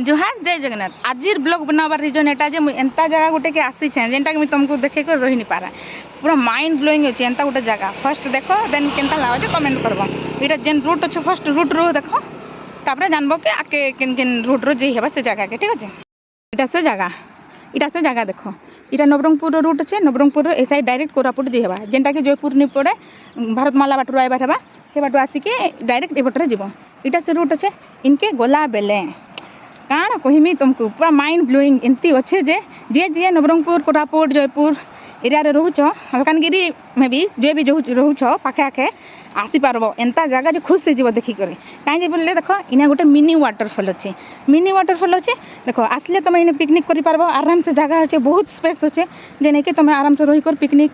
जुहार जय जगन्नाथ। आज blog बनाबार region एटा जे मुई एंता जगह गोटे के आसी छे जेंटा कि तुमको देखे कर रही नहीं पारा पूरा माइंड ब्लोइंग अछि एंता गोटे जगह फर्स्ट देखो देन केंता लागे कमेंट करबो इटा जेन रूट अछि फर्स्ट रूट रो देखो तापरे जानबो के आके केन केन रूट रो जे हेबा से जगह के ठीक अछि। इटा से जगह देखो इटा नवरंगपुर रूट अछि नवरंगपुर ए साइड डायरेक्ट कोरापुट जे हेबा जेंटा कि जयपुर नि पड़े भारतमाला बाटरो आइबार हेबा हे बाटो आसी के डायरेक्ट ए बटरे जीवो इटा से रूट अछि इनके गोला बेले काण कहमी तुमको पूरा माइंड ब्लोइंग एमती अच्छे जे जे जे नवरंगपुर कोरापुट जयपुर एरिया रे रोच मलकानगिरी में भी जे भी रोच पाखे आखे आसी पारबो एंता जगह जे खुश से जीव देखी करे कहीं बोले देखो इना गोटे मिनी वाटरफॉल अच्छे देखो आसले तुम इने पिकनिक करि पारबो आराम से जगह अच्छे बहुत स्पेस अच्छे जे नहीं कि तुम आराम से रही कर पिकनिक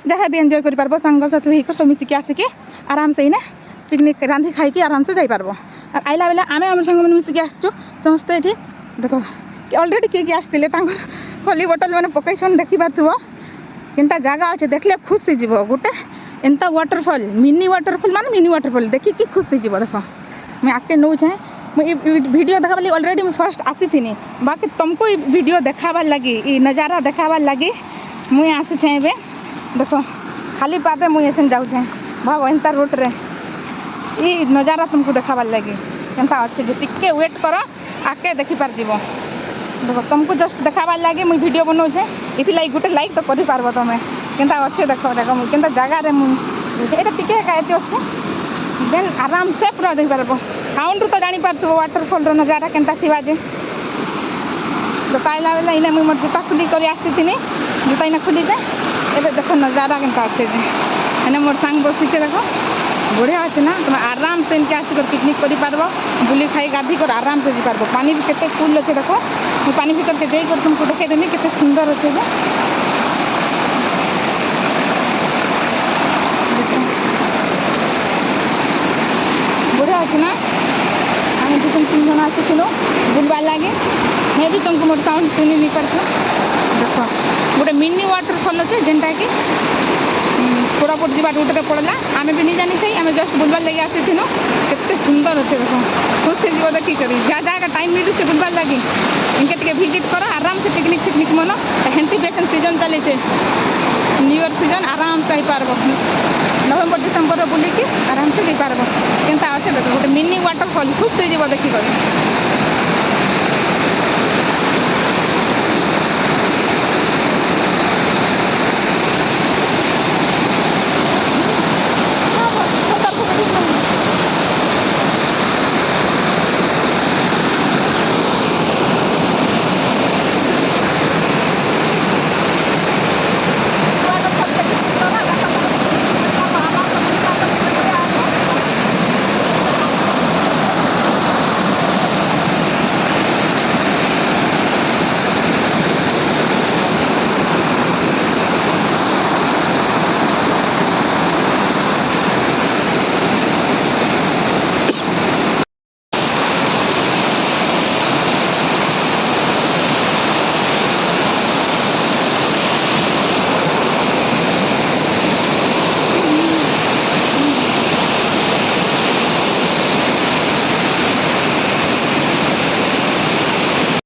जहाँ भी एंजॉय करि पारबो संग साथी होकर सब मिसिकी आसिके आराम से इने पिकनिक रांधि खाई के आराम से जाई पारबो और आइला बेला आमे हम संग मन मिसिकी आसचु समस्त एठी देखो ऑलरेडी किए आसते होली बोटल मैंने पकईसन देखी पार्थो केनता जगह अच्छे देखले खुश से जीव गोटे एंता वाटरफॉल मिनी वाटरफॉल देखी कि खुश से जीव देख मैं आके नौ चाहे मुझे वीडियो देखा ऑलरेडी मैं फर्स्ट आसी थी बाकी तुमको वीडियो देखाबार लगी नज़ारा देखाबार लगी मुझे आसु छे देखो खाली पादे मुझे जाऊे भाव एंता रोड रे ये नज़ारा तुमको देखाबार लगी केनता अच्छे जे टिके वेट कर आके देखी पार जीव देखो तुमको जस्ट देखाबार लगे मुझे वीडियो बनाऊे इथि गोटे लाइक तो कर पार्ब तुम केनता अच्छे देखो देखो मुझे केनता जगार मुझे टिके एत अच्छे देन आराम से पूरा देख पार्ब साउंड तो जानी पार्थो वाटरफॉल नज़ारा केनता थी जे तो पाइला बेला इना मुझे मोर जूता खुली कर आसी जूता इना खुली जाए ये देखो नज़ारा केनता अच्छे जे मोर सांग बसीचे देखो बढ़िया अच्छे ना तुम आराम से इनके आसिक पिकनिक कर पार्ब बुली खाई गाधी कर आराम से जी पार्ब पानी भी केते कूल अच्छे देखो मुझे पानी भीतर के जाकर तुमको देखेदेमी केते सुंदर अच्छे बढ़िया अच्छे ना आम दु तीन जन आसीलु बुलबार लगे मैं भी तुमको मोर साउंड सुनी नहीं पार्थ देख गोटे मिनी वाटरफॉल अच्छे जेनटा कि कोरापुट जी रूट रे पड़ला आम भी नहीं जानी थी आम जस्ट बुलबार लगे आसी केते सुंदर अच्छे देख खुश से जीव देखी कर जहाँ जहाँ टाइम मिलू से बुलबार लगी इनके टे भिजिट कर आराम से पिकनिक मन हेंती बेसन सीजन चली न्यू ईयर सीजन आराम से पार्ब नवेम्बर डिसेम्बर बुलिकी आराम से पार्ब केनता अच्छे देख गोटे मिनी वाटरफॉल खुश से जीव देखी कर